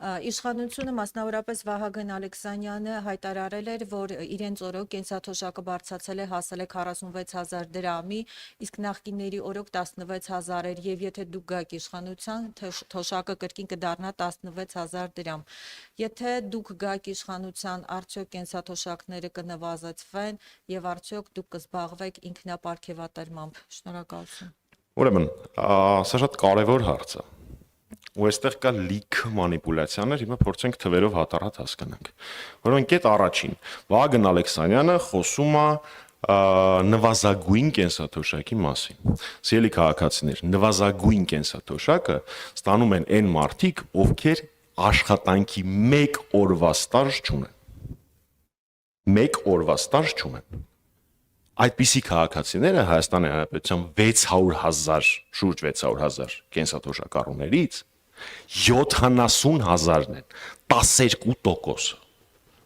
Իշխանությունը մասնավորապես Վահագն Ալեքսանյանը հայտարարել էր, որ իրենց օրոք կենսաթոշակը բարձրացել է հասել է 46,000 դրամի, իսկ նախկինների օրոք 16,000 էր, եւ եթե դուք գաք իշխանության, թոշակը կրկին կդառնա 16,000 դրամ։ Եթե դուք գաք իշխանության, արդյոք կենսաթոշակները կնվազեցվեն եւ արդյոք դուք կզբաղվեք ինքնապարգևատրմամբ։ Շնորհակալություն։ Ուրեմն, սա շատ կարևոր հարց է։ Ու այստեղ կա լիք մանիպուլյացիաներ, հիմա փորձենք թվերով հատարած հասկանանք։ Որոնք այդ առաջին Վահագն Ալեքսանյանը խոսում է նվազագույն կենսաթոշակի մասին։ Սիրելի քաղաքացիներ, նվազագույն կենսաթոշակը ստանում են այն մարդիկ, ովքեր աշխատանքի 1 օրվա ստաժ չունեն։ 1 օրվա ստաժ չունեն։ Այդպիսի քաղաքացիները Հայաստանի Հանրապետության 600,000, շուրջ 600,000 կենսաթոշակառուներից 70,000-ն են, 12%։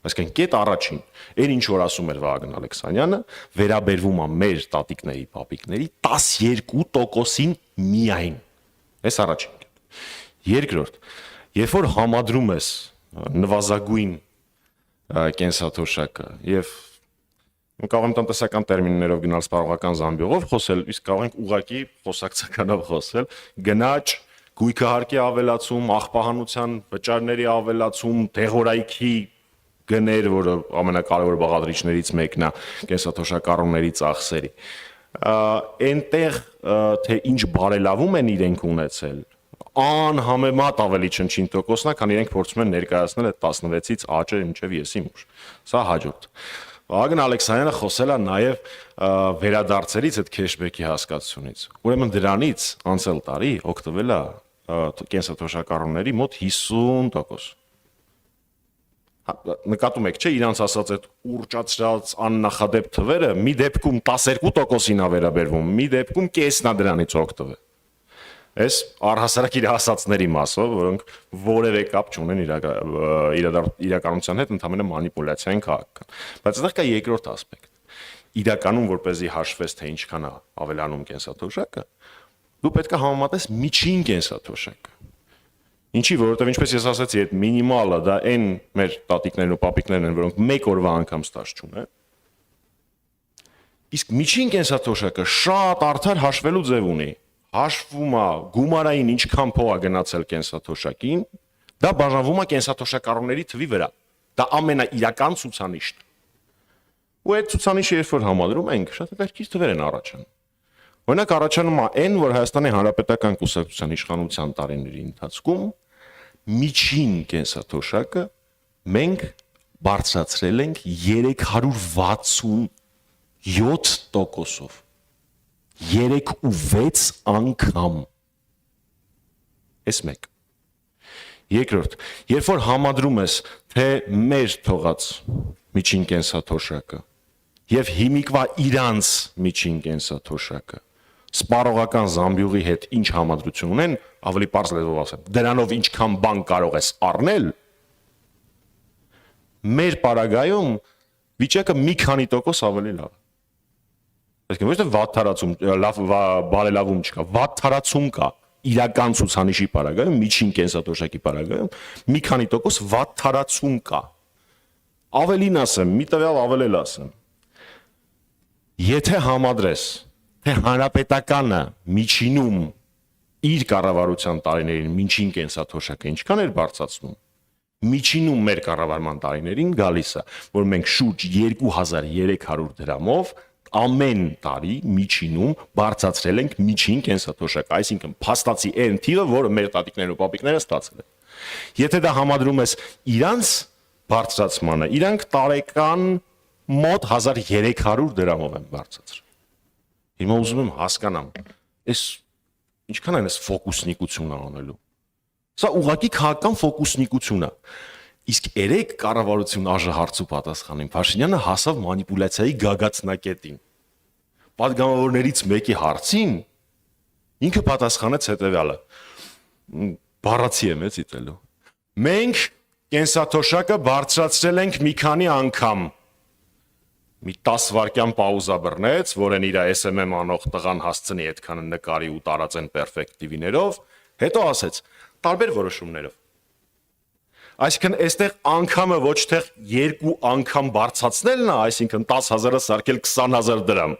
Այսինքն կետ առաջին, այն ինչ որ ասում էր Վահագն Ալեքսանյանը, վերաբերվում է մեր տատիկների, պապիկների 12%-ին միայն։ Այս առաջին կետ։ Երկրորդ, երբ որ համադրում ես նվազագույն կենսաթոշակը եւ կարող եմ տնտեսական տերմիններով գնալ սպառողական զամբյուղով խոսել, իսկ կարող ենք ուղղակի խոսակցականով խոսել, գնաճ, գույքահարկի ավելացում, աղբահանության վճարների ավելացում, դեղորայքի գներ, որը ամենակարևոր բաղադրիչներից մեկն է կենսաթոշակառուների ծախսերի։ Այնտեղ թե ինչ բարելավում են իրենք ունեցել, անհամեմատ ավելի չնչին տոկոսն է, քան իրենք փորձում են ներկայացնել այդ 16-ից աճը մինչև եսի մուշ։ Սա հաջորդ։ Վահագն Ալեքսանյանը խոսել է նաև վերադարձերից այդ քեշբեքի հասկացությունից։ Ուրեմն դրանից անցյալ տարի օգտվել է կենսաթոշակառուների մոտ 50%։ Նկատում եք, չէ, իրանց ասած այդ ուռճացրած աննախադեպ թվերը մի դեպքում 12%-ին է վերաբերվում, մի դեպքում կեսն է դրանից օգտվել։ Այս առհասարակ իր ասածների մասով, որոնք որևէ կապ չունեն իրականության հետ, ընդհանրապես մանիպուլյացիա են քաղաքական։ Բայց այստեղ կա երկրորդ ասպեկտ։ Իրականում, որպեսզի հաշվես, թե ինչքան է ավելանում կենսաթոշակը, դու պետք է համեմատես միջին կենսաթոշակը։ Ինչի, որովհետև ինչպես ես ասացի, այդ մինիմալը դա այն մեր տատիկներն ու պապիկներն են, որոնք 1 օրվա անգամ ստաժ չունեն։ Իսկ միջին կենսաթոշակը շատ արդար հաշվելու ձև ունի։ Հաշվում է գումարային ինչքան փող է գնացել կենսաթոշակին, դա բաժանվում է կենսաթոշակառուների թվի վրա։ Դա ամենաիրական ցուցանիշն է։ Ու այդ ցուցանիշը երբ որ համադրում ենք, շատ հետաքրքիր թվեր են առաջանում։ Օրինակ առաջանում է այն, որ Հայաստանի Հանրապետական կուսակցության իշխանության տարիների ընթացքում միջին կենսաթոշակը մենք բարձրացրել ենք 367%-ով։ 3.6 անգամ։ Էս մեկ։ Երկրորդ, երբ որ համադրում ես, թե մեր թողած միջին կենսաթոշակը եւ հիմիկվա իրանց միջին կենսաթոշակը սպառողական զամբյուղի հետ ինչ համադրություն ունեն, ավելի պարզ լեզվով ասեմ, դրանով ինչքան բան կարող ես առնել, մեր պարագայում վիճակը մի քանի տոկոս ավելի լավ է։ Այսինքն ոչ թե վատթարացում, լավ բարելավում չկա, վատթարացում կա իրական ցուցանիշի պարագայում, միջին կենսաթոշակի պարագայում մի քանի տոկոս վատթարացում կա։ Ավելին ասեմ, մի տվյալ ավելել ասեմ։ Եթե համադրես, թե հանրապետականը միջինում իր կառավարության տարիներին միջին կենսաթոշակը ինչքան էր բարձրացնում, միջինում մեր կառավարման տարիներին գալիս է, որ մենք շուրջ 2300 դրամով ամեն տարի միջինում բարձրացրել ենք միջին կենսաթոշակը, այսինքն փաստացի այն թիվը, որը մեր տատիկներն ու պապիկները ստացել են։ Եթե դա համադրում ես իրանց բարձրացմանը, իրանք տարեկան մոտ 1300 դրամով են բարձրացրել։ Հիմա ուզում եմ հասկանամ, այս ինչքան են այս ֆոկուսնիկությունը անելու։ Սա ուղղակի քաղաքական ֆոկուսնիկություն է։ Իսկ երեք կառավարություն ԱԺ-հարցու պատասխանին Փաշինյանը հասավ մանիպուլյացիայի գագաթնակետին։ Պատգամավորներից մեկի հարցին ինքը պատասխանեց հետևյալը. բառացի եմ էցիտելու։ Մենք կենսաթոշակը բարձրացրել ենք մի քանի անգամ։ Մի 10 վայրկյան պաուզա բռնեց, որն իր SMM անող տղան հասցնի այդքանը նկարի ու տարածեն պերֆեկտիվիներով, հետո ասեց տարբեր որոշումներով։ Այսինքն այստեղ անգամը ոչ թե երկու անգամ բարձրացնելն է, այսինքն 10,000-ը սարքել 20,000 դրամ,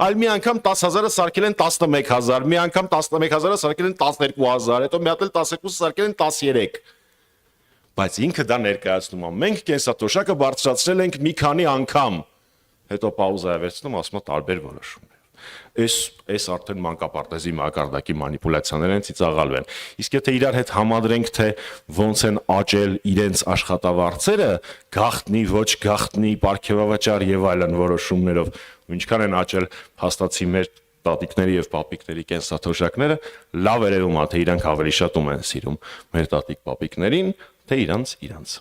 այլ մի անգամ 10,000-ը սարքել են 11,000, մի անգամ 11,000-ը սարքել են 12,000, հետո մի հատ էլ 12-ը սարքել են 13։ Բայց ինքը դա ներկայացնում է։ Մենք կենսաթոշակը բարձրացրել ենք մի քանի անգամ, հետո պաուզա է վերցնում, ասում է տարբեր որոշումներ։ Այս արդեն մանկապարտեզի մակարդակի մանիպուլյացիաներ են, ծիծաղալու են։ Իսկ եթե իրար հետ համադրենք, թե ոնց են աճել իրենց աշխատավարձերը, գաղտնի, ոչ գաղտնի, պարգևավճար եւ այլն որոշումներով, ինչքան են աճել հաստատի մեր տատիկների եւ պապիկների կենսաթոշակները, լավ երևում է, թե իրանք ավելի շատ ում են սիրում մեր տատիկ պապիկներին, թե իրանց։